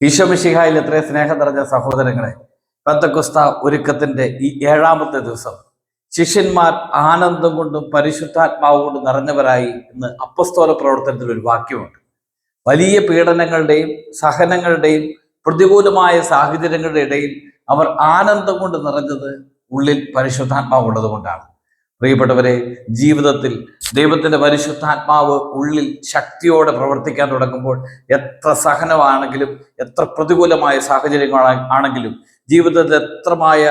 ഈശോമിശിഹായിൽ എത്ര സ്നേഹം നിറഞ്ഞ സഹോദരങ്ങളെ, പെന്തക്കോസ്ത ഒരുക്കത്തിന്റെ ഈ 7ാമത്തെ ദിവസം ശിഷ്യന്മാർ ആനന്ദം കൊണ്ടും പരിശുദ്ധാത്മാവ് കൊണ്ടും നിറഞ്ഞവരായി എന്ന് അപ്പസ്തോല പ്രവർത്തനത്തിൽ ഒരു വാക്യമുണ്ട്. വലിയ പീഡനങ്ങളുടെയും സഹനങ്ങളുടെയും പ്രതികൂലമായ സാഹചര്യങ്ങളുടെ ഇടയിൽ അവർ ആനന്ദം കൊണ്ട് നിറഞ്ഞത് ഉള്ളിൽ പരിശുദ്ധാത്മാവ് ഉള്ളത് കൊണ്ടാണ്. പ്രിയപ്പെട്ടവരെ, ജീവിതത്തിൽ ദൈവത്തിന്റെ പരിശുദ്ധാത്മാവ് ഉള്ളിൽ ശക്തിയോടെ പ്രവർത്തിക്കാൻ തുടങ്ങുമ്പോൾ എത്ര സഹനമാണെങ്കിലും എത്ര പ്രതികൂലമായ സാഹചര്യങ്ങളാണെങ്കിലും ജീവിതത്തിൽ എത്രമായ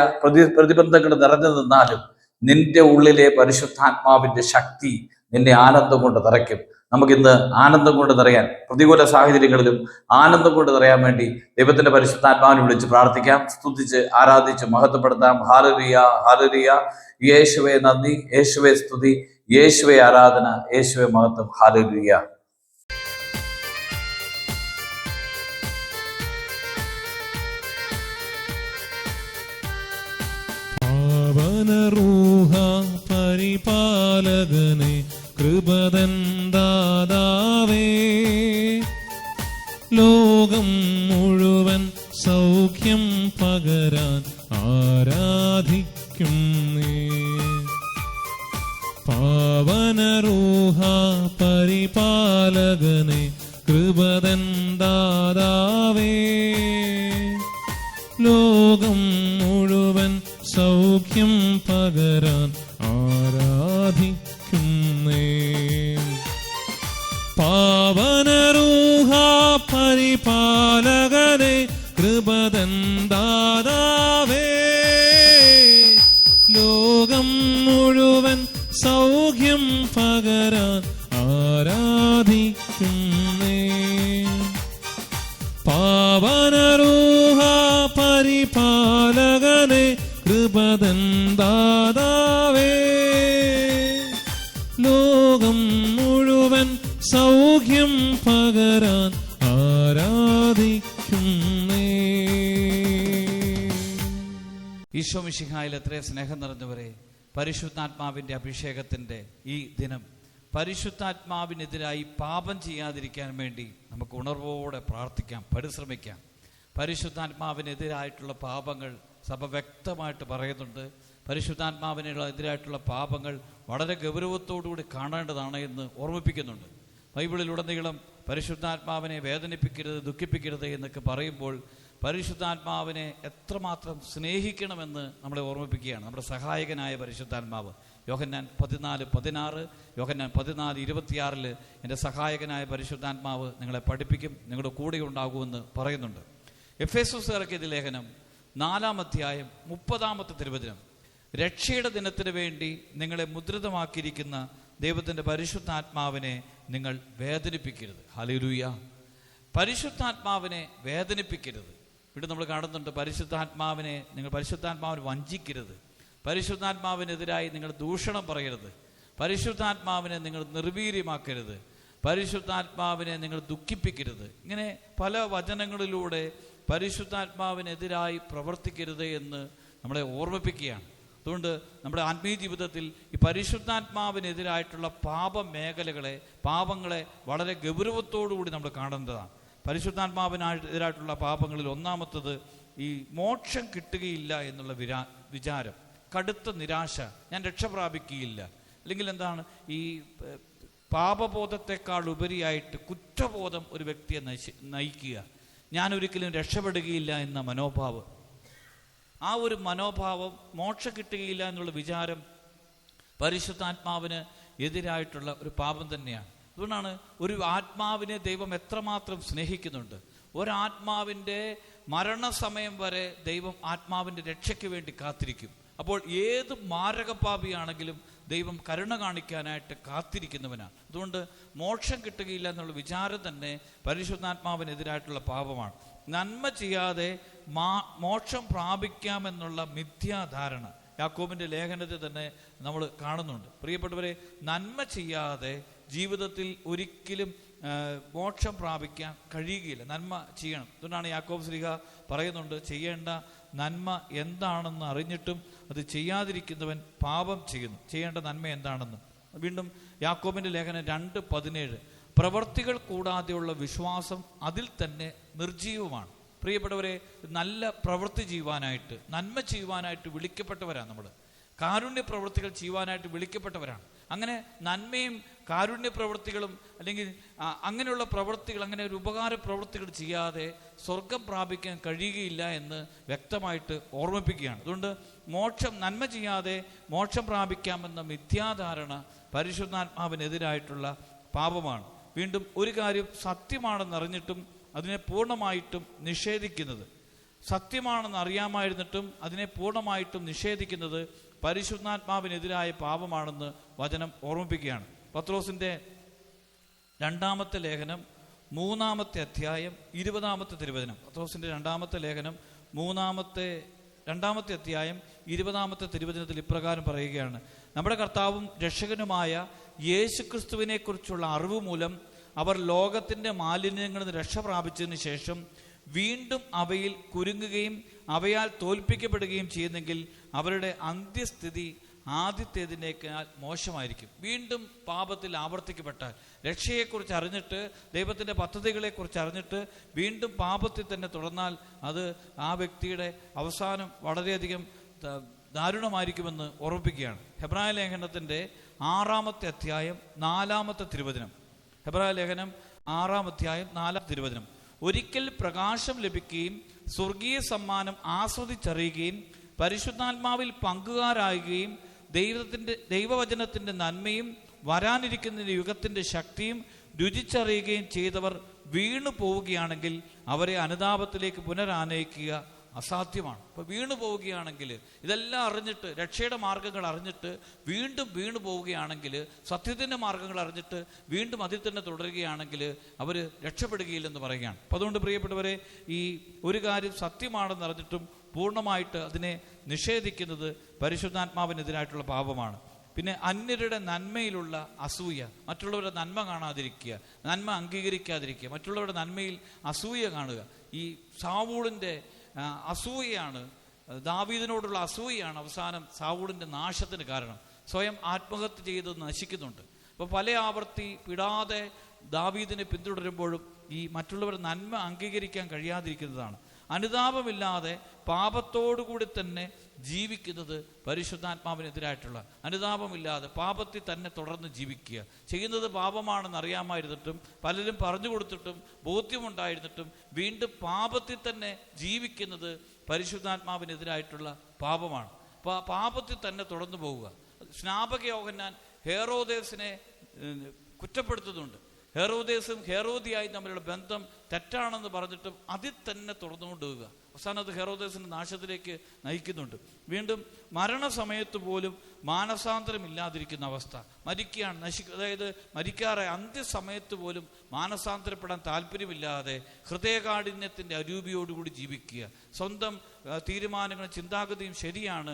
പ്രതിബന്ധങ്ങൾ നിറഞ്ഞു നിന്നാലും നിന്റെ ഉള്ളിലെ പരിശുദ്ധാത്മാവിന്റെ ശക്തി നിന്നെ ആനന്ദം കൊണ്ട് നിറയ്ക്കും. നമുക്കിന്ന് ആനന്ദം കൊണ്ട് നിറയാൻ, പ്രതികൂല സാഹചര്യങ്ങളിലും ആനന്ദം കൊണ്ട് നിറയാൻ വേണ്ടി ദൈവത്തിന്റെ പരിശുദ്ധാത്മാവിനെ വിളിച്ച് പ്രാർത്ഥിക്കാം, സ്തുതിച്ച് ആരാധിച്ച് മഹത്വപ്പെടുത്താം. Hallelujah, hallelujah. യേശുവേ നന്ദി, യേശുവേ സ്തുതി, യേശുവേ ആരാധന, യേശുവേ മഹത്വം. ഹല്ലേലൂയ. പാവനരൂഹ പരിപാലകനെ കൃപതൻ ദാതാവേ, ലോകം മുഴുവൻ സൗഖ്യം പകരാൻ ആരാധിക്കും നീ. പാവനരൂഹ പരിപാലകനെ കൃപതൻ ദാതാവേ, ലോകം മുഴുവൻ സൗഖ്യം പകരാൻ ആരാധിക്കും നീ. പാവനരൂഹ പരിപാലകനെ കൃപതൻ ദാതാവേ, ലോകം മുഴുവൻ സൗഖ്യം പകരാൻ ആരാധിക്കും നീ. പാവനരൂഹ പരിപാലകനെ കൃപതൻ ദാതാവേ, ലോകം മുഴുവൻ സൗഖ്യം പകരാൻ ആരാധിക്കും നീ. ഈശോമിശിഹായിൽ എത്ര സ്നേഹം നിറഞ്ഞവരെ, പരിശുദ്ധാത്മാവിന്റെ അഭിഷേകത്തിന്റെ ഈ ദിനം പരിശുദ്ധാത്മാവിനെതിരായി പാപം ചെയ്യാതിരിക്കാൻ വേണ്ടി നമുക്ക് ഉണർവോടെ പ്രാർത്ഥിക്കാം, പരിശ്രമിക്കാം. പരിശുദ്ധാത്മാവിനെതിരായിട്ടുള്ള പാപങ്ങൾ സഭ വ്യക്തമായിട്ട് പറയുന്നുണ്ട്. പരിശുദ്ധാത്മാവിനെതിരായിട്ടുള്ള പാപങ്ങൾ വളരെ ഗൗരവത്തോടുകൂടി കാണേണ്ടതാണ് എന്ന് ഓർമ്മിപ്പിക്കുന്നുണ്ട്. ബൈബിളിലുടനീളം പരിശുദ്ധാത്മാവിനെ വേദനിപ്പിക്കരുത്, ദുഃഖിപ്പിക്കരുത് എന്നൊക്കെ പറയുമ്പോൾ പരിശുദ്ധാത്മാവിനെ എത്രമാത്രം സ്നേഹിക്കണമെന്ന് നമ്മളെ ഓർമ്മിപ്പിക്കുകയാണ് നമ്മുടെ സഹായകനായ പരിശുദ്ധാത്മാവ്. യോഹന്നാൻ 14:16, യോഹന്നാൻ 14:26 എൻ്റെ സഹായകനായ പരിശുദ്ധാത്മാവ് നിങ്ങളെ പഠിപ്പിക്കും, നിങ്ങളുടെ കൂടെ ഉണ്ടാകുമെന്ന് പറയുന്നുണ്ട്. എഫേസ്യർക്കെഴുതിയ ലേഖനം 4-ാം അധ്യായം 30-ാമത്തെ തിരുവചനം, രക്ഷയുടെ ദിനത്തിന് വേണ്ടി നിങ്ങളെ മുദ്രിതമാക്കിയിരിക്കുന്ന ദൈവത്തിൻ്റെ പരിശുദ്ധാത്മാവിനെ നിങ്ങൾ വേദനിപ്പിക്കരുത്. ഹല്ലേലൂയ. പരിശുദ്ധാത്മാവിനെ വേദനിപ്പിക്കരുത്. ഇവിടെ നമ്മൾ കാണുന്നുണ്ട്, പരിശുദ്ധാത്മാവിനെ വഞ്ചിക്കരുത്, പരിശുദ്ധാത്മാവിനെതിരായി നിങ്ങൾ ദൂഷണം പറയരുത്, പരിശുദ്ധാത്മാവിനെ നിങ്ങൾ നിർവീര്യമാക്കരുത്, പരിശുദ്ധാത്മാവിനെ നിങ്ങൾ ദുഃഖിപ്പിക്കരുത്. ഇങ്ങനെ പല വചനങ്ങളിലൂടെ പരിശുദ്ധാത്മാവിനെതിരായി പ്രവർത്തിക്കരുത് എന്ന് നമ്മളെ ഓർമ്മിപ്പിക്കുകയാണ്. അതുകൊണ്ട് നമ്മുടെ ആത്മീയ ജീവിതത്തിൽ ഈ പരിശുദ്ധാത്മാവിനെതിരായിട്ടുള്ള പാപങ്ങളെ വളരെ ഗൗരവത്തോടുകൂടി നമ്മൾ കാണേണ്ടതാണ്. പരിശുദ്ധാത്മാവിനെതിരായിട്ടുള്ള പാപങ്ങളിൽ ഒന്നാമത്തത് ഈ മോക്ഷം കിട്ടുകയില്ല എന്നുള്ള വിചാരം, കടുത്ത നിരാശ, ഞാൻ രക്ഷ പ്രാപിക്കുകയില്ല, അല്ലെങ്കിൽ എന്താണ് ഈ പാപബോധത്തെക്കാൾ ഉപരിയായിട്ട് കുറ്റബോധം ഒരു വ്യക്തിയെ നയിക്കുക, ഞാൻ ഒരിക്കലും രക്ഷപ്പെടുകയില്ല എന്ന മനോഭാവം. ആ ഒരു മനോഭാവം, മോക്ഷം കിട്ടുകയില്ല എന്നുള്ള വിചാരം പരിശുദ്ധാത്മാവിന് എതിരായിട്ടുള്ള ഒരു പാപം തന്നെയാണ്. അതുകൊണ്ടാണ് ഒരു ആത്മാവിനെ ദൈവം എത്രമാത്രം സ്നേഹിക്കുന്നുണ്ട്. ഒരാത്മാവിൻ്റെ മരണസമയം വരെ ദൈവം ആത്മാവിൻ്റെ രക്ഷയ്ക്ക് വേണ്ടി കാത്തിരിക്കും. അപ്പോൾ ഏത് മാരകപാപിയാണെങ്കിലും ദൈവം കരുണ കാണിക്കാനായിട്ട് കാത്തിരിക്കുന്നവനാണ്. അതുകൊണ്ട് മോക്ഷം കിട്ടുകയില്ല എന്നുള്ള വിചാരം തന്നെ പരിശുദ്ധാത്മാവിനെതിരായിട്ടുള്ള പാപമാണ്. നന്മ ചെയ്യാതെ മോക്ഷം പ്രാപിക്കാമെന്നുള്ള മിഥ്യാധാരണ യാക്കോബിൻ്റെ ലേഖനത്തിൽ തന്നെ നമ്മൾ കാണുന്നുണ്ട്. പ്രിയപ്പെട്ടവരെ, നന്മ ചെയ്യാതെ ജീവിതത്തിൽ ഒരിക്കലും മോക്ഷം പ്രാപിക്കാൻ കഴിയുകയില്ല. നന്മ ചെയ്യണം. അതുകൊണ്ടാണ് യാക്കോബ് ശ്ലീഹ പറയുന്നുണ്ട്, ചെയ്യേണ്ട നന്മ എന്താണെന്ന് അറിഞ്ഞിട്ടും അത് ചെയ്യാതിരിക്കുന്നവൻ പാപം ചെയ്യുന്നു. ചെയ്യേണ്ട നന്മ എന്താണെന്ന്. വീണ്ടും യാക്കോബിൻ്റെ ലേഖനം 2:17, പ്രവർത്തികൾ കൂടാതെയുള്ള വിശ്വാസം അതിൽ തന്നെ നിർജീവമാണ്. പ്രിയപ്പെട്ടവരെ, നല്ല പ്രവൃത്തി ചെയ്യുവാനായിട്ട്, നന്മ ചെയ്യുവാനായിട്ട് വിളിക്കപ്പെട്ടവരാണ് നമ്മൾ. കാരുണ്യ പ്രവൃത്തികൾ ചെയ്യുവാനായിട്ട് വിളിക്കപ്പെട്ടവരാണ്. അങ്ങനെ നന്മയും കാരുണ്യ പ്രവൃത്തികളും അല്ലെങ്കിൽ അങ്ങനെയുള്ള പ്രവൃത്തികൾ, അങ്ങനെ ഒരു ഉപകാര പ്രവൃത്തികൾ ചെയ്യാതെ സ്വർഗം പ്രാപിക്കാൻ കഴിയുകയില്ല എന്ന് വ്യക്തമായിട്ട് ഓർമ്മിപ്പിക്കുകയാണ്. അതുകൊണ്ട് നന്മ ചെയ്യാതെ മോക്ഷം പ്രാപിക്കാമെന്ന മിഥ്യാധാരണ പരിശുദ്ധാത്മാവിനെതിരായിട്ടുള്ള പാപമാണ്. വീണ്ടും ഒരു കാര്യം സത്യമാണെന്നറിഞ്ഞിട്ടും അതിനെ പൂർണ്ണമായിട്ടും നിഷേധിക്കുന്നത്, സത്യമാണെന്ന് അറിയാമായിരുന്നിട്ടും അതിനെ പൂർണ്ണമായിട്ടും നിഷേധിക്കുന്നത് പരിശുദ്ധാത്മാവിനെതിരായ പാപമാണെന്ന് വചനം ഓർമ്മിപ്പിക്കുകയാണ്. പത്രോസിൻ്റെ 2-ാമത്തെ ലേഖനം 3-ാമത്തെ അധ്യായം 20-ാമത്തെ തിരുവചനം. പത്രോസിൻ്റെ 2-ാമത്തെ ലേഖനം 2-ാമത്തെ അധ്യായം 20-ാമത്തെ തിരുവചനത്തിൽ ഇപ്രകാരം പറയുകയാണ്: നമ്മുടെ കർത്താവും രക്ഷകനുമായ യേശുക്രിസ്തുവിനെ കുറിച്ചുള്ള അറിവ് മൂലം അവർ ലോകത്തിൻ്റെ മാലിന്യങ്ങളിൽ നിന്ന് രക്ഷ പ്രാപിച്ചതിന് ശേഷം വീണ്ടും അവയിൽ കുരുങ്ങുകയും അവയാൽ തോൽപ്പിക്കപ്പെടുകയും ചെയ്യുന്നെങ്കിൽ അവരുടെ അന്ത്യസ്ഥിതി ആദ്യത്തേതിനേക്കാൾ മോശമായിരിക്കും. വീണ്ടും പാപത്തിൽ ആവർത്തിക്കപ്പെട്ടാൽ, രക്ഷയെക്കുറിച്ച് അറിഞ്ഞിട്ട്, ദൈവത്തിൻ്റെ പദ്ധതികളെക്കുറിച്ച് അറിഞ്ഞിട്ട് വീണ്ടും പാപത്തിൽ തന്നെ തുടർന്നാൽ അത് ആ വ്യക്തിയുടെ അവസാനം വളരെയധികം ദാരുണമായിരിക്കുമെന്ന് ഓർമ്മിപ്പിക്കുകയാണ്. ഹെബ്രായ ലേഖനത്തിൻ്റെ 6-ാമത്തെ അധ്യായം 4-ാമത്തെ തിരുവചനം. ഹെബ്രായ ലേഖനം 6-ാം അധ്യായം 4-ാം തിരുവചനം: ഒരിക്കൽ പ്രകാശം ലഭിക്കുകയും സ്വർഗീയ സമ്മാനം ആസ്വദിച്ചറിയുകയും പരിശുദ്ധാത്മാവിൽ പങ്കുകാരാകുകയും ദൈവവചനത്തിൻ്റെ നന്മയും വരാനിരിക്കുന്ന യുഗത്തിൻ്റെ ശക്തിയും രുചിച്ചറിയുകയും ചെയ്തവർ വീണു പോവുകയാണെങ്കിൽ അവരെ അനുതാപത്തിലേക്ക് പുനരാനയിക്കുക അസാധ്യമാണ്. അപ്പോൾ വീണു പോവുകയാണെങ്കിൽ, ഇതെല്ലാം അറിഞ്ഞിട്ട്, രക്ഷയുടെ മാർഗങ്ങൾ അറിഞ്ഞിട്ട് വീണ്ടും വീണു പോവുകയാണെങ്കിൽ, സത്യത്തിൻ്റെ മാർഗങ്ങൾ അറിഞ്ഞിട്ട് വീണ്ടും അതിൽ തന്നെ തുടരുകയാണെങ്കിൽ അവർ രക്ഷപ്പെടുകയില്ലെന്ന് പറയുകയാണ്. അപ്പോൾ അതുകൊണ്ട് പ്രിയപ്പെട്ടവരെ, ഈ ഒരു കാര്യം സത്യമാണെന്ന് അറിഞ്ഞിട്ടും പൂർണ്ണമായിട്ട് അതിനെ നിഷേധിക്കുന്നത് പരിശുദ്ധാത്മാവിനെതിരായിട്ടുള്ള പാപമാണ്. പിന്നെ അന്യരുടെ നന്മയിലുള്ള അസൂയ, മറ്റുള്ളവരുടെ നന്മ കാണാതിരിക്കുക, നന്മ അംഗീകരിക്കാതിരിക്കുക, മറ്റുള്ളവരുടെ നന്മയിൽ അസൂയ കാണുക. ഈ സാവൂളിൻ്റെ അസൂയയാണ്, ദാവീദിനോടുള്ള അസൂയയാണ് അവസാനം സാവൂളിൻ്റെ നാശത്തിന് കാരണം. സ്വയം ആത്മഹത്യ ചെയ്ത് നശിക്കുന്നുണ്ട്. അപ്പോൾ പല ആവർത്തി വിടാതെ ദാവീദിനെ പിന്തുടരുമ്പോഴും ഈ മറ്റുള്ളവരുടെ നന്മ അംഗീകരിക്കാൻ കഴിയാതിരിക്കുന്നതാണ്. അനുതാപമില്ലാതെ പാപത്തോടുകൂടി തന്നെ ജീവിക്കുന്നത് പരിശുദ്ധാത്മാവിനെതിരായിട്ടുള്ള, അനുതാപമില്ലാതെ പാപത്തിൽ തന്നെ തുടർന്ന് ജീവിക്കുക. ചെയ്യുന്നത് പാപമാണെന്ന് അറിയാമായിരുന്നിട്ടും, പലരും പറഞ്ഞു കൊടുത്തിട്ടും ബോധ്യമുണ്ടായിരുന്നിട്ടും വീണ്ടും പാപത്തിൽ തന്നെ ജീവിക്കുന്നത് പരിശുദ്ധാത്മാവിനെതിരായിട്ടുള്ള പാപമാണ്. പാപത്തിൽ തന്നെ തുടർന്നു പോവുക. സ്നാപക യോഹന്നാൻ ഹെറോദേസിനെ കുറ്റപ്പെടുത്തുന്നുണ്ട്. ഹെറോദേസും ഹെറോദിയായി തമ്മിലുള്ള ബന്ധം തെറ്റാണെന്ന് പറഞ്ഞിട്ടും അതിൽ തന്നെ തുറന്നുകൊണ്ടുപോവുക. അവസാനം അത് ഹെറോദേസിന്റെ നാശത്തിലേക്ക് നയിക്കുന്നുണ്ട്. വീണ്ടും മരണസമയത്ത് പോലും മാനസാന്തരമില്ലാതിരിക്കുന്ന അവസ്ഥ, മരിക്കുകയാണ്, അതായത് മരിക്കാറായ അന്ത്യസമയത്ത് പോലും മാനസാന്തരപ്പെടാൻ താല്പര്യമില്ലാതെ ഹൃദയകാഠിന്യത്തിൻ്റെ അരൂപിയോടുകൂടി ജീവിക്കുക. സ്വന്തം തീരുമാനങ്ങളും ചിന്താഗതിയും ശരിയാണ്,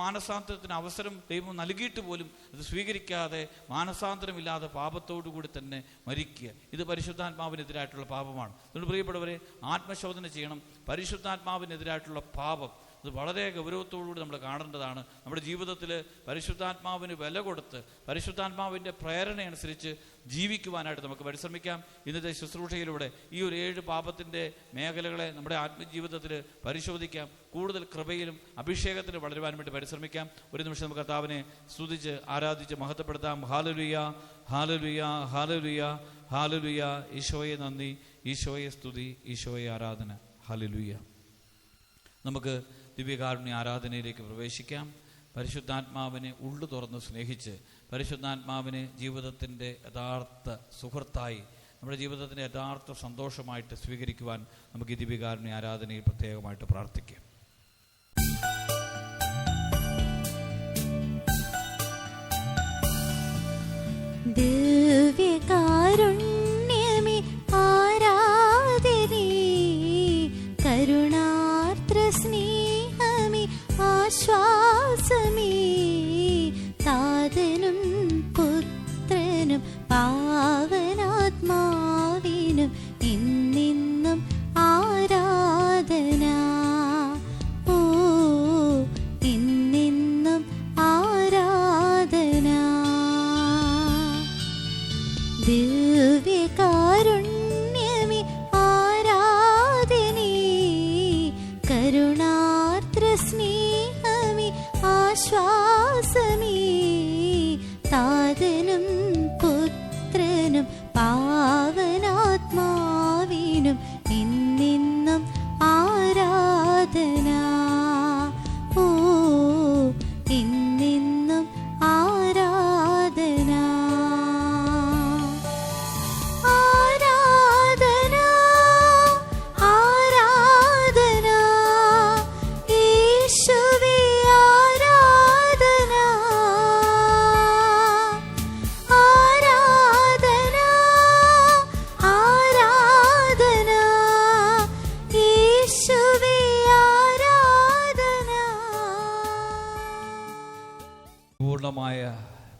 മാനസാന്തരത്തിന് അവസരം ദൈവം നൽകിയിട്ട് പോലും അത് സ്വീകരിക്കാതെ മാനസാന്തരമില്ലാതെ പാപത്തോടുകൂടി തന്നെ മരിക്കുക. ഇത് പരിശുദ്ധാത്മാവിനെതിരായിട്ടുള്ള പാപമാണ്. അതുകൊണ്ട് പ്രിയപ്പെട്ടവരെ, ആത്മശോധന ചെയ്യണം. പരിശുദ്ധാത്മാവിനെതിരായിട്ടുള്ള പാപം അത് വളരെ ഗൗരവത്തോടുകൂടി നമ്മൾ കാണേണ്ടതാണ്. നമ്മുടെ ജീവിതത്തിൽ പരിശുദ്ധാത്മാവിന് വില കൊടുത്ത് പരിശുദ്ധാത്മാവിൻ്റെ പ്രേരണയനുസരിച്ച് ജീവിക്കുവാനായിട്ട് നമുക്ക് പരിശ്രമിക്കാം. ഇന്നത്തെ ശുശ്രൂഷയിലൂടെ ഈ ഒരു 7 പാപത്തിൻ്റെ മേഖലകളെ നമ്മുടെ ആത്മജീവിതത്തിൽ പരിശോധിക്കാം. കൂടുതൽ കൃപയിലും അഭിഷേകത്തിലും വളരുവാൻ വേണ്ടി പരിശ്രമിക്കാം. ഒരു നിമിഷം നമുക്ക് കർത്താവിനെ സ്തുതിച്ച് ആരാധിച്ച് മഹത്വപ്പെടുത്താം. Hallelujah, hallelujah, hallelujah, hallelujah. ഈശോയെ നന്ദി, ഈശോയെ സ്തുതി, ഈശോയെ ആരാധന. ഹല്ലേലൂയ. നമുക്ക് ദിവ്യകാരുണ്യ ആരാധനയിലേക്ക് പ്രവേശിക്കാം. പരിശുദ്ധാത്മാവിനെ ഉള്ളു തുറന്ന് സ്നേഹിച്ച്, പരിശുദ്ധാത്മാവിനെ ജീവിതത്തിൻ്റെ യഥാർത്ഥ സുഹൃത്തായി, നമ്മുടെ ജീവിതത്തിൻ്റെ യഥാർത്ഥ സന്തോഷമായിട്ട് സ്വീകരിക്കുവാൻ നമുക്ക് ഈ ദിവ്യകാരുണ്യ ആരാധനയിൽ പ്രത്യേകമായിട്ട് പ്രാർത്ഥിക്കാം. ദിവ്യകാരുണ്യമേ ആരാധനേ, കരുണാർദ്ര സ്നേഹമേ ആശ്വാസമേ, താതനും പുത്രനും പാവനാത്മാവിനും ഇന്നെന്നും ആരാധന. ഓ, ഇന്നെന്നും ആരാധന.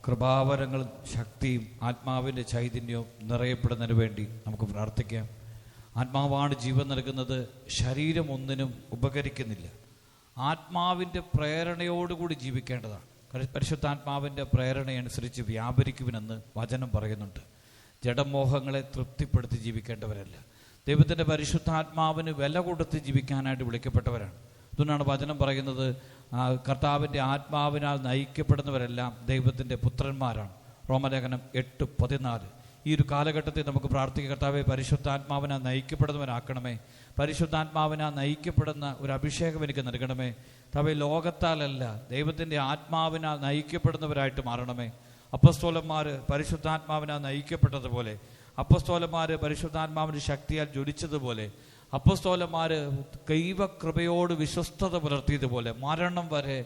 കൃപാവരങ്ങളും ശക്തിയും ആത്മാവിൻ്റെ ചൈതന്യവും നിറയപ്പെടുന്നതിന് വേണ്ടി നമുക്ക് പ്രാർത്ഥിക്കാം. ആത്മാവാണ് ജീവൻ നൽകുന്നത്. ശരീരം ഒന്നിനും ഉപകരിക്കുന്നില്ല. ആത്മാവിൻ്റെ പ്രേരണയോടുകൂടി ജീവിക്കേണ്ടതാണ്. പരിശുദ്ധാത്മാവിൻ്റെ പ്രേരണയനുസരിച്ച് വ്യാപരിക്കുമെന്ന് വചനം പറയുന്നുണ്ട്. ജഡമോഹങ്ങളെ തൃപ്തിപ്പെടുത്തി ജീവിക്കേണ്ടവരല്ല. ദൈവത്തിൻ്റെ പരിശുദ്ധാത്മാവിന് വില കൊടുത്ത് ജീവിക്കാനായിട്ട് വിളിക്കപ്പെട്ടവരാണ്. അതുകൊണ്ടാണ് വചനം പറയുന്നത്, കർത്താവിൻ്റെ ആത്മാവിനാൽ നയിക്കപ്പെടുന്നവരെല്ലാം ദൈവത്തിൻ്റെ പുത്രന്മാരാണ്. റോമലേഖനം 8:14. ഈ ഒരു കാലഘട്ടത്തിൽ നമുക്ക് പ്രാർത്ഥിക്കുക, കർത്താവെ പരിശുദ്ധാത്മാവിനാൽ നയിക്കപ്പെടുന്നവരാക്കണമേ. പരിശുദ്ധാത്മാവിനാൽ നയിക്കപ്പെടുന്ന ഒരു അഭിഷേകം എനിക്ക് നൽകണമേ. കർത്താവെ ലോകത്താലല്ല, ദൈവത്തിൻ്റെ ആത്മാവിനാൽ നയിക്കപ്പെടുന്നവരായിട്ട് മാറണമേ. അപ്പസ്തോലന്മാർ പരിശുദ്ധാത്മാവിനാൽ നയിക്കപ്പെട്ടതുപോലെ, അപ്പസ്തോലന്മാർ പരിശുദ്ധാത്മാവിൻ്റെ ശക്തിയാൽ ജ്വലിച്ചതുപോലെ, അപ്പസ്തോലന്മാർ ദൈവകൃപയോട് വിശ്വസ്തത പുലർത്തിയതുപോലെ മരണം വരെ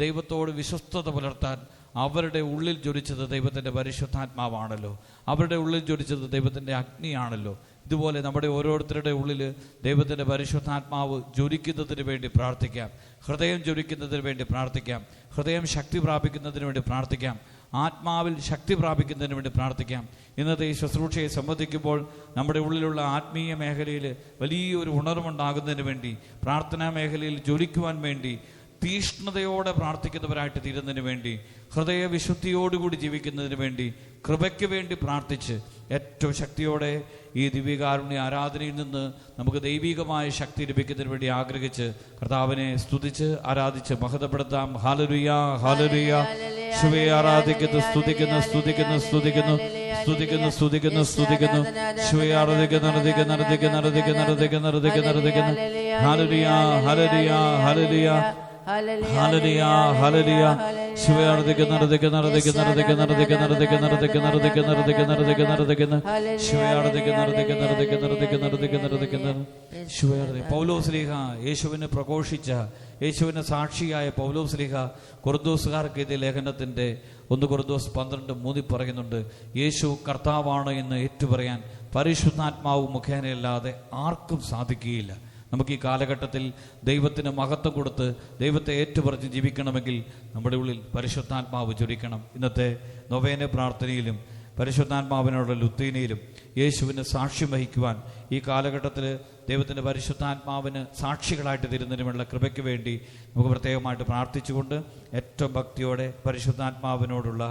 ദൈവത്തോട് വിശ്വസ്തത പുലർത്താൻ അവരുടെ ഉള്ളിൽ ജ്വലിച്ചത് ദൈവത്തിൻ്റെ പരിശുദ്ധാത്മാവാണല്ലോ. അവരുടെ ഉള്ളിൽ ജ്വലിച്ചത് ദൈവത്തിൻ്റെ അഗ്നിയാണല്ലോ. ഇതുപോലെ നമ്മുടെ ഓരോരുത്തരുടെ ഉള്ളിൽ ദൈവത്തിൻ്റെ പരിശുദ്ധാത്മാവ് ജ്വലിക്കുന്നതിന് വേണ്ടി പ്രാർത്ഥിക്കാം. ഹൃദയം ജ്വലിക്കുന്നതിന് വേണ്ടി പ്രാർത്ഥിക്കാം. ഹൃദയം ശക്തി പ്രാപിക്കുന്നതിന് വേണ്ടി പ്രാർത്ഥിക്കാം. ആത്മാവിൽ ശക്തി പ്രാപിക്കുന്നതിന് വേണ്ടി പ്രാർത്ഥിക്കാം. ഇന്നത്തെ ഈ ശുശ്രൂഷയെ സംബന്ധിക്കുമ്പോൾ നമ്മുടെ ഉള്ളിലുള്ള ആത്മീയ മേഖലയിൽ വലിയൊരു ഉണർവുണ്ടാകുന്നതിന് വേണ്ടി, പ്രാർത്ഥനാ മേഖലയിൽ ജ്വലിക്കുവാൻ വേണ്ടി, തീഷ്ണതയോടെ പ്രാർത്ഥിക്കുന്നവരായിട്ട് തീരുന്നതിന് വേണ്ടി, ഹൃദയവിശുദ്ധിയോടുകൂടി ജീവിക്കുന്നതിന് വേണ്ടി, കൃപയ്ക്ക് വേണ്ടി പ്രാർത്ഥിച്ച് ഏറ്റവും ശക്തിയോടെ ഈ ദിവ്യകാരുണ്യ ആരാധനയിൽ നിന്ന് നമുക്ക് ദൈവികമായ ശക്തി ലഭിക്കുന്നതിന് വേണ്ടി ആഗ്രഹിച്ച് കർത്താവിനെ സ്തുതിച്ച് ആരാധിച്ച് മഹത്വപ്പെടുത്താം. Hallelujah, hallelujah. യേശുവേ ആരാധിക്കുന്നു, സ്തുതിക്കുന്നു, സ്തുതിക്കുന്നു, സ്തുതിക്കുന്നു, സ്തുതിക്കുന്നു, സ്തുതിക്കുന്നു, സ്തുതിക്കുന്നു. യേശുവേ ആരാധിക്കുന്നു, ആരാധിക്കുന്നു, ആരാധിക്കുന്നു, ആരാധിക്കുന്നു, ആരാധിക്കുന്നു, ആരാധിക്കുന്നു, ആരാധിക്കുന്നു. Hallelujah, hallelujah, hallelujah, hallelujah, hallelujah. യേശുവേ ആരാധിക്കുന്നു, ആരാധിക്കുന്നു, ആരാധിക്കുന്നു, ആരാധിക്കുന്നു, ആരാധിക്കുന്നു, ആരാധിക്കുന്നു, ആരാധിക്കുന്നു, ആരാധിക്കുന്നു, ആരാധിക്കുന്നു, ആരാധിക്കുന്നു, ആരാധിക്കുന്നു. യേശുവേ ആരാധിക്കുന്നു, ആരാധിക്കുന്നു, ആരാധിക്കുന്നു, ആരാധിക്കുന്നു, ആരാധിക്കുന്നു, ആരാധിക്കുന്നു. യേശുവേ ആരാധിക്കുന്നു. പൗലോസ്ലീഹ യേശുവിനെ പ്രഘോഷിച്ച, യേശുവിന് സാക്ഷിയായ പൗലോസ്ലീഹ കൊറിന്തോസുകാർക്ക് ഇത് ലേഖനത്തിൻ്റെ 1 കൊറിന്തോസ് 12:3 പറയുന്നുണ്ട്, യേശു കർത്താവാണ് എന്ന് ഏറ്റുപറയാൻ പരിശുദ്ധാത്മാവ് മുഖേനയല്ലാതെ ആർക്കും സാധിക്കുകയില്ല. നമുക്ക് ഈ കാലഘട്ടത്തിൽ ദൈവത്തിന് മഹത്വം കൊടുത്ത് ദൈവത്തെ ഏറ്റുപറഞ്ഞ് ജീവിക്കണമെങ്കിൽ നമ്മുടെ ഉള്ളിൽ പരിശുദ്ധാത്മാവ് ജ്വലിക്കണം. ഇന്നത്തെ നൊവേന പ്രാർത്ഥനയിലും പരിശുദ്ധാത്മാവിനോടുള്ള ലുത്തീനയിലും യേശുവിന് സാക്ഷ്യം വഹിക്കുവാൻ ഈ കാലഘട്ടത്തിൽ ദൈവത്തിൻ്റെ പരിശുദ്ധാത്മാവിന് സാക്ഷികളായിട്ട് തീരുന്നതിനുമുള്ള കൃപയ്ക്ക് വേണ്ടി നമുക്ക് പ്രത്യേകമായിട്ട് പ്രാർത്ഥിച്ചുകൊണ്ട് ഏറ്റവും ഭക്തിയോടെ പരിശുദ്ധാത്മാവിനോടുള്ള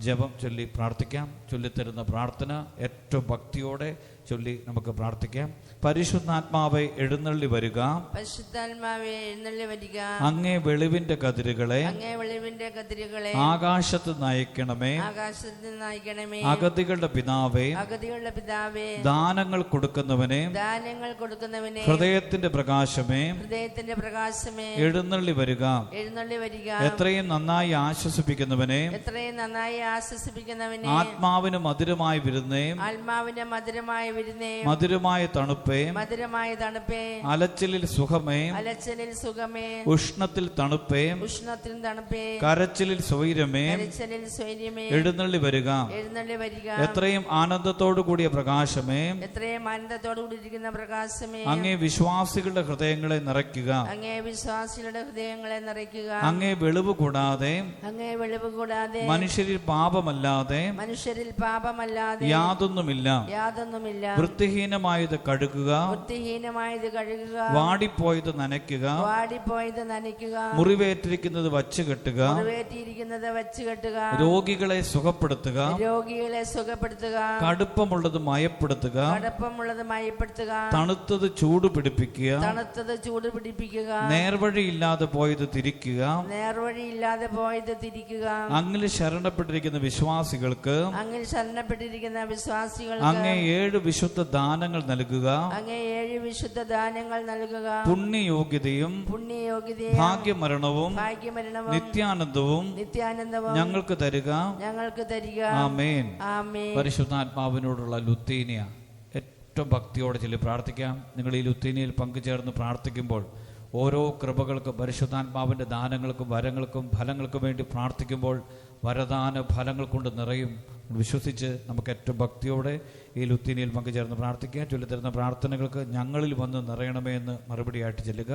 ജപം ചൊല്ലി പ്രാർത്ഥിക്കാം. ചൊല്ലിത്തരുന്ന പ്രാർത്ഥന ഏറ്റവും ഭക്തിയോടെ ചൊല്ലി നമുക്ക് പ്രാർത്ഥിക്കാം. പരിശുദ്ധാത്മാവെ എഴുന്നള്ളി വരിക, പരിശുദ്ധാത്മാവേ എഴുന്നള്ളി വരിക. അങ്ങേ വെളിവിന്റെ കതിരുകളെ, അങ്ങേ വെളിവിന്റെ കതിരുകളെ ആകാശത്ത് നയിക്കണമേ, ആകാശത്ത് നയിക്കണമേ. അഗതികളുടെ പിതാവേ, അഗതികളുടെ പിതാവേ, ദാനങ്ങൾ കൊടുക്കുന്നവനെ, ദാനങ്ങൾ കൊടുക്കുന്നവനെ, ഹൃദയത്തിന്റെ പ്രകാശമേ, ഹൃദയത്തിന്റെ പ്രകാശമേ, എഴുന്നള്ളി വരിക. എഴുന്നള്ളി വരിക. എത്രയും നന്നായി ആശ്വസിപ്പിക്കുന്നവനെ, എത്രയും നന്നായി ആശ്വസിപ്പിക്കുന്നവനെ, ആത്മാവിന് മധുരമായ വിരുന്നേ, ആത്മാവിന്റെ മധുരമായ വിരുന്നേ, മധുരമായ തണുപ്പേ, മധുരമായ തണുപ്പേ, അലച്ചിലിൽ സുഖമേ, അലച്ചിലിൽ സുഖമേ, ഉഷ്ണത്തിൽ തണുപ്പേ, ഉഷ്ണത്തിൽ തണുപ്പേ, കരച്ചിലിൽ സ്വൈരമേ, കരച്ചിലിൽ സ്വൈര്യമേ, എഴുന്നള്ളി വരിക. എഴുന്നള്ളി വരിക. എത്രയും ആനന്ദത്തോടു കൂടിയ പ്രകാശമേ, എത്രയും ആനന്ദത്തോടു കൂടിയിരിക്കുന്ന പ്രകാശമേ, അങ്ങേ വിശ്വാസികളുടെ ഹൃദയങ്ങളെ നിറയ്ക്കുക. അങ്ങേ വിശ്വാസികളുടെ ഹൃദയങ്ങളെ നിറയ്ക്കുക. അങ്ങേ വെളിവ് കൂടാതെ, അങ്ങേ വെളിവ് കൂടാതെ, മനുഷ്യരിൽ പാപമല്ലാതെ, മനുഷ്യരിൽ പാപമല്ലാതെ യാതൊന്നുമില്ല. യാതൊന്നുമില്ല. വൃത്തിഹീനമായത് കഴുകുക, വൃത്തിഹീനമായത് കഴുകുക, വാടിപ്പോയത് നനയ്ക്കുക, വാടിപ്പോയത് നനയ്ക്കുക, മുറിവേറ്റിരിക്കുന്നത് വച്ച് കെട്ടുക, മുറിവേറ്റിയിരിക്കുന്നത് വച്ച് കെട്ടുക, രോഗികളെ സുഖപ്പെടുത്തുക, രോഗികളെ സുഖപ്പെടുത്തുക, കടുപ്പമുള്ളത് മയപ്പെടുത്തുക, കടുപ്പമുള്ളത് മയപ്പെടുത്തുക, തണുത്തത് ചൂട് പിടിപ്പിക്കുക, തണുത്തത് ചൂട് പിടിപ്പിക്കുക, നേർവഴിയില്ലാതെ പോയത് തിരിക്കുക, നേർവഴിയില്ലാതെ പോയത് തിരിക്കുക. അങ്ങിൽ ശരണപ്പെട്ടിരിക്കുന്ന വിശ്വാസികൾക്ക്, അങ്ങിൽ ശരണപ്പെട്ടിരിക്കുന്ന വിശ്വാസികൾക്ക് അങ്ങേ 7 വിശുദ്ധ ദാനങ്ങൾ നൽകുക. അങ്ങേ 7 വിശുദ്ധ ദാനങ്ങൾ നൽകുക. പുണ്യയോഗ്യതയും പുണ്യയോഗ്യതയും ഭാഗ്യമരണവും ഭാഗ്യമരണവും നിത്യാനന്ദവും നിത്യാനന്ദവും ഞങ്ങൾക്ക് തരിക. ഞങ്ങൾക്ക് തരിക. ആമേൻ. ആമേൻ. പരിശുദ്ധാത്മാവിനോടുള്ള ലുത്തീനിയ ഏറ്റവും ഭക്തിയോടെ ചൊല്ലി പ്രാർത്ഥിക്കാം. നിങ്ങൾ ഈ ലുത്തീനിയയിൽ പങ്കുചേർന്ന് പ്രാർത്ഥിക്കുമ്പോൾ ഓരോ കൃപകൾക്കും പരിശുദ്ധാത്മാവിൻ്റെ ദാനങ്ങൾക്കും വരങ്ങൾക്കും ഫലങ്ങൾക്കും വേണ്ടി പ്രാർത്ഥിക്കുമ്പോൾ വരദാന ഫലങ്ങൾ കൊണ്ട് നിറയും. വിശ്വസിച്ച് നമുക്ക് ഏറ്റവും ഭക്തിയോടെ ഈ ലുത്തീനിയിൽ പങ്കുചേർന്ന് പ്രാർത്ഥിക്കുക. ചൊല്ലിത്തരുന്ന പ്രാർത്ഥനകൾക്ക് ഞങ്ങളിൽ വന്ന് നിറയണമേ എന്ന് മറുപടിയായിട്ട് ചെല്ലുക.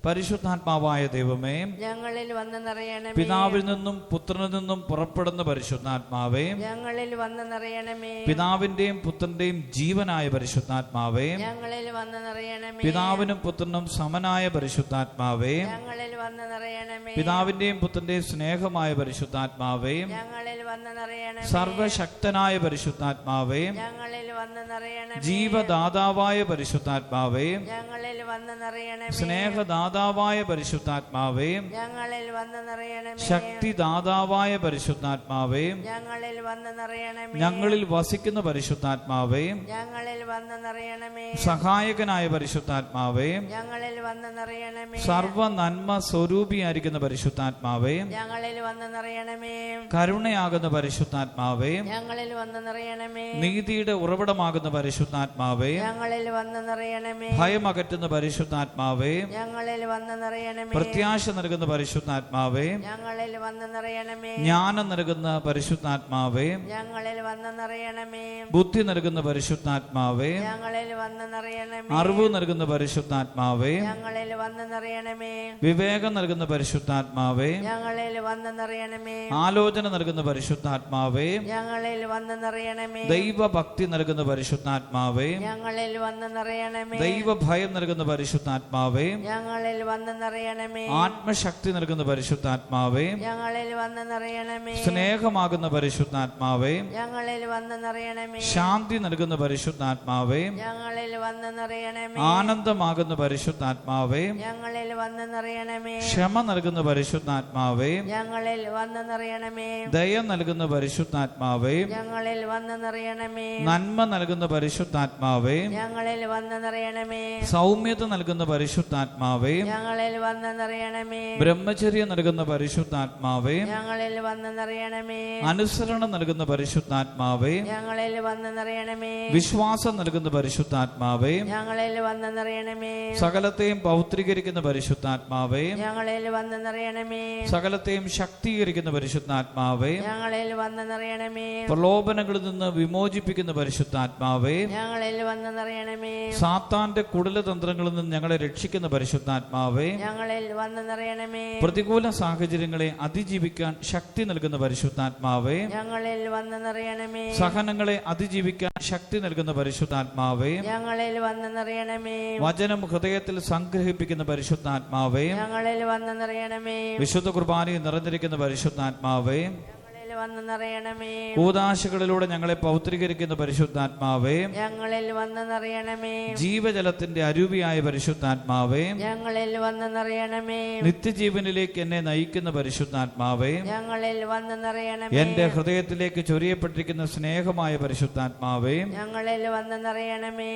പരിശുദ്ധാത്മാവായ ദൈവമേ, ഞങ്ങളിൽ വന്ന് നിറയണമേ. പിതാവിൽ നിന്നും പുത്രനിൽ നിന്നും പുറപ്പെടുന്ന പരിശുദ്ധാത്മാവേ, ഞങ്ങളിൽ വന്ന് നിറയണമേ. പിതാവിന്റെയും പുത്രന്റെയും ജീവനായ പരിശുദ്ധാത്മാവേ, ഞങ്ങളിൽ വന്ന് നിറയണമേ. പിതാവിനും പുത്രനും സമനായ പരിശുദ്ധാത്മാവേ, ഞങ്ങളിൽ വന്ന് നിറയണമേ. പിതാവിന്റെയും പുത്രന്റെയും സ്നേഹമായ പരിശുദ്ധാത്മാവേ, ഞങ്ങളിൽ വന്ന് നിറയണമേ. സർവശക്തനായ പരിശുദ്ധാത്മാവേ, ഞങ്ങളിൽ വന്ന് നിറയണമേ. ജീവദാതാവായ പരിശുദ്ധാത്മാവേ, ഞങ്ങളിൽ വന്ന് നിറയണമേ. സ്നേഹദാതാവായ പരിശുദ്ധാത്മാവേ, ഞങ്ങളിൽ വന്ന് നിറയണമേ. ശക്തിദാതാവായ പരിശുദ്ധാത്മാവേ, ഞങ്ങളിൽ വന്ന് നിറയണമേ. ഞങ്ങളിൽ വസിക്കുന്ന പരിശുദ്ധാത്മാവേ, ഞങ്ങളിൽ വന്ന് നിറയണമേ. സഹായകനായ പരിശുദ്ധാത്മാവേ, ഞങ്ങളിൽ വന്ന് നിറയണമേ. സർവ നന്മ സ്വരൂപിയായിരിക്കുന്ന പരിശുദ്ധാത്മാവേ, ഞങ്ങളിൽ വന്ന് നിറയണമേ. കരുണയാകുന്ന പരിശുദ്ധാത്മാവേ, ഞങ്ങളിൽ വന്ന് നിറയണമേ. നീതിയുടെ ഉറവിടമാകുന്ന പരിശുദ്ധാത്മാവേ, ഞങ്ങളിൽ വന്ന് നിറയണമേ. ഭയമകറ്റുന്ന പരിശുദ്ധാത്മാവേ, ഞങ്ങളിൽ വന്ന് നിറയണമേ. പ്രത്യാശ നൽകുന്ന പരിശുദ്ധാത്മാവേ, ഞങ്ങളിൽ വന്ന് നിറയണമേ. ജ്ഞാനം നൽകുന്ന പരിശുദ്ധാത്മാവേ, ഞങ്ങളിൽ വന്ന് നിറയണമേ. ബുദ്ധി നൽകുന്ന പരിശുദ്ധാത്മാവേ, ഞങ്ങളിൽ വന്ന് നിറയണമേ. അറിവ് നൽകുന്ന പരിശുദ്ധാത്മാവേ, ഞങ്ങളിൽ വന്ന് നിറയണമേ. വിവേകം നൽകുന്ന പരിശുദ്ധാത്മാവേ, ഞങ്ങളിൽ വന്ന് നിറയണമേ. ആലോചന നൽകുന്ന പരിശുദ്ധാത്മാവേ, ഞങ്ങളിൽ വന്ന് നിറയണമേ. ദൈവഭക്തി നൽകുന്ന പരിശുദ്ധാത്മാവേ, ഞങ്ങളിൽ വന്ന് നിറയണമേ. ദൈവഭയം നൽകുന്ന പരിശുദ്ധാത്മാവേ, ഞങ്ങളിൽ വന്ന് നിറയണമേ. ആത്മശക്തി നൽകുന്ന പരിശുദ്ധാത്മാവേ, ഞങ്ങളിൽ വന്ന് നിറയണമേ. സ്നേഹമാകുന്ന പരിശുദ്ധാത്മാവേ, ഞങ്ങളിൽ വന്ന് നിറയണമേ. ശാന്തി നൽകുന്ന പരിശുദ്ധാത്മാവേ, ഞങ്ങളിൽ വന്ന് നിറയണമേ. ആനന്ദമാകുന്ന പരിശുദ്ധാത്മാവേ, ഞങ്ങളിൽ വന്ന് നിറയണമേ. ക്ഷമ നൽകുന്ന പരിശുദ്ധാത്മാവേ, ഞങ്ങളിൽ വന്ന് നിറയണമേ. ദയ നൽകുന്ന പരിശുദ്ധാത്മാവേ, ഞങ്ങളിൽ വന്ന് നിറയണമേ. നന്മ നൽകുന്ന പരിശുദ്ധാത്മാവേ, ഞങ്ങളിൽ വന്ന് നിറയണമേ. സൗമ്യത നൽകുന്ന പരിശുദ്ധാത്മാവേ, ഞങ്ങളിൽ വന്ന് നിറയണമേ. ബ്രഹ്മചര്യം നൽകുന്ന പരിശുദ്ധാത്മാവേ, ഞങ്ങളിൽ വന്ന് നിറയണമേ. അനുസരണം നൽകുന്ന പരിശുദ്ധാത്മാവേ, ഞങ്ങളിൽ വന്ന് നിറയണമേ. വിശ്വാസം നൽകുന്ന പരിശുദ്ധാത്മാവേ, ഞങ്ങളിൽ വന്ന് നിറയണമേ. സകലത്തെയും പൗത്രീകരിക്കുന്ന പരിശുദ്ധാത്മാവേ, ഞങ്ങളിൽ വന്ന് നിറയണമേ. സകലത്തെയും ശക്തീകരിക്കുന്ന പരിശുദ്ധാത്മാവേ, ഞങ്ങളിൽ വന്ന് നിറയണമേ. പ്രലോഭനങ്ങളിൽ നിന്ന് വിമോചിപ്പിക്കുന്ന പരിശുദ്ധാത്മാവേ, ഞങ്ങളിൽ വന്ന് നിറയണമേ. സാത്താന്റെ കുടലതന്ത്രങ്ങളിൽ നിന്ന് ഞങ്ങളെ രക്ഷിക്കുന്ന പരിശുദ്ധാത്മാവേ, ഞങ്ങളിൽ വന്ന് നിറയണമേ. പ്രതികൂല സാഹചര്യങ്ങളെ അതിജീവിക്കാൻ ശക്തി നൽകുന്ന പരിശുദ്ധാത്മാവേ, ഞങ്ങളിൽ വന്ന് നിറയണമേ. സഹനങ്ങളെ അതിജീവിക്കാൻ ശക്തി നൽകുന്ന പരിശുദ്ധാത്മാവേ, ഞങ്ങളിൽ വന്ന് നിറയണമേ. വചനം ഹൃദയത്തിൽ സംഗ്രഹിപ്പിക്കുന്ന പരിശുദ്ധാത്മാവേ, ഞങ്ങളിൽ വന്ന് നിറയണമേ. വിശുദ്ധ കുർബാനയിൽ നിറഞ്ഞിരിക്കുന്ന പരിശുദ്ധാത്മാവേ, ഞങ്ങളിൽ വന്ന് നിറയണമേ. കൂദാശകളിലൂടെ ഞങ്ങളെ പൗത്രീകരിക്കുന്ന പരിശുദ്ധാത്മാവേ, ഞങ്ങളിൽ വന്ന് നിറയണമേ. ജീവജലത്തിന്റെ അരൂപിയായ പരിശുദ്ധാത്മാവേ, ഞങ്ങളിൽ വന്ന് നിറയണമേ. നിത്യജീവനിലേക്ക് എന്നെ നയിക്കുന്ന പരിശുദ്ധാത്മാവേ, ഞങ്ങളിൽ വന്ന് നിറയണമേ. എന്റെ ഹൃദയത്തിലേക്ക് ചൊരിയപ്പെട്ടിരിക്കുന്ന സ്നേഹമായ പരിശുദ്ധാത്മാവേ, ഞങ്ങളിൽ വന്ന് നിറയണമേ.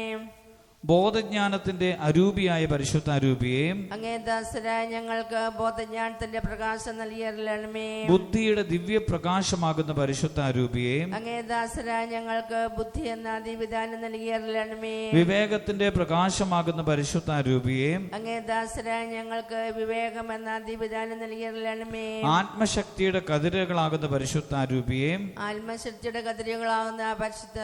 ബോധജ്ഞാനത്തിന്റെ അരൂപിയായ പരിശുദ്ധാരൂപിയെ, അങ്ങേ ദാസരായ ഞങ്ങൾക്ക് ബോധജ്ഞാനത്തിന്റെ പ്രകാശം നൽകിയരുളണമേ. ബുദ്ധിയുടെ ദിവ്യപ്രകാശമാകുന്ന പരിശുദ്ധാരൂപിയെ, അങ്ങേ ദാസരായ ഞങ്ങൾക്ക് ബുദ്ധി എന്ന അതിവിധാനം നൽകിയരുളണമേ. വിവേകത്തിന്റെ പ്രകാശമാകുന്ന പരിശുദ്ധാരൂപിയെ, അങ്ങേ ദാസരായ ഞങ്ങൾക്ക് വിവേകം എന്ന അതിവിധാനം നൽകിയരുളണമേ. ആത്മശക്തിയുടെ കതിരുകളാകുന്ന പരിശുദ്ധാരൂപിയെ, ആത്മശക്തിയുടെ കതിരുകളാകുന്ന പരിശുദ്ധ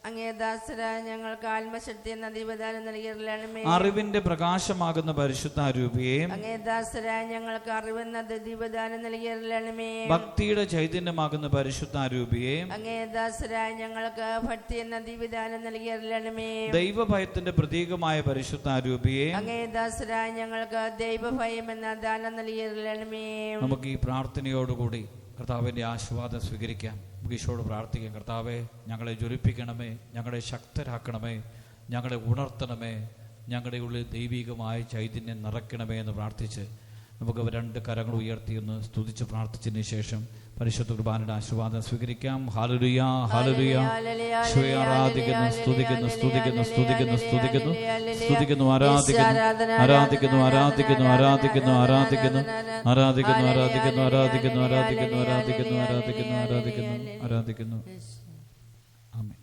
അങ്ങേ ദാസരായ ഞങ്ങൾക്ക് ആത്മശക്തി എന്ന ദീപദാനം നൽകിയരുളണമേ. അറിവിന്റെ പ്രകാശമാകുന്ന പരിശുദ്ധാരൂപിയെ, അങ്ങേ ദാസരായ ഞങ്ങൾക്ക് അറിവെന്ന ദീപദാനം നൽകിയരുളണമേ. ഭക്തിയുടെ ചൈതന്യമാകുന്ന പരിശുദ്ധാരൂപിയെ, അങ്ങേ ദാസരായ ഞങ്ങൾക്ക് ഭക്തി എന്ന ദീപദാനം നൽകിയരുളണമേ. ദൈവഭയത്തിന്റെ പ്രതീകമായ പരിശുദ്ധാരൂപിയെ, അങ്ങേ ദാസരായ ഞങ്ങൾക്ക് ദൈവഭയം എന്ന ദാനം നൽകിയരുളണമേ. നമുക്ക് ഈ പ്രാർത്ഥനയോടുകൂടി കർത്താവിന്റെ ആശീർവാദം സ്വീകരിക്കാം. നമുക്ക് ഈശോയോട് പ്രാർത്ഥിക്കാം. കർത്താവെ, ഞങ്ങളെ ജ്വലിപ്പിക്കണമേ, ഞങ്ങളെ ശക്തരാക്കണമേ, ഞങ്ങളെ ഉണർത്തണമേ, ഞങ്ങളുടെ ഉള്ളിൽ ദൈവികമായ ചൈതന്യം നിറയ്ക്കണമേ എന്ന് പ്രാർത്ഥിച്ച് നമുക്ക് രണ്ട് കരങ്ങൾ ഉയർത്തിയൊന്ന് സ്തുതിച്ച് പ്രാർത്ഥിച്ചതിന് ശേഷം പരിശുദ്ധ കുർബാനയുടെ ആശീർവാദം സ്വീകരിക്കാം. Hallelujah, hallelujah. ഈശോയെ ആരാധിക്കുന്നു, സ്തുതിക്കുന്നു, സ്തുതിക്കുന്നു, സ്തുതിക്കുന്നു, സ്തുതിക്കുന്നു, സ്തുതിക്കുന്നു, ആരാധിക്കുന്നു, ആരാധിക്കുന്നു, ആരാധിക്കുന്നു, ആരാധിക്കുന്നു, ആരാധിക്കുന്നു, ആരാധിക്കുന്നു, ആരാധിക്കുന്നു, ആരാധിക്കുന്നു, ആരാധിക്കുന്നു, ആരാധിക്കുന്നു, ആരാധിക്കുന്നു, ആരാധിക്കുന്നു, ആരാധിക്കുന്നു. ആമേൻ.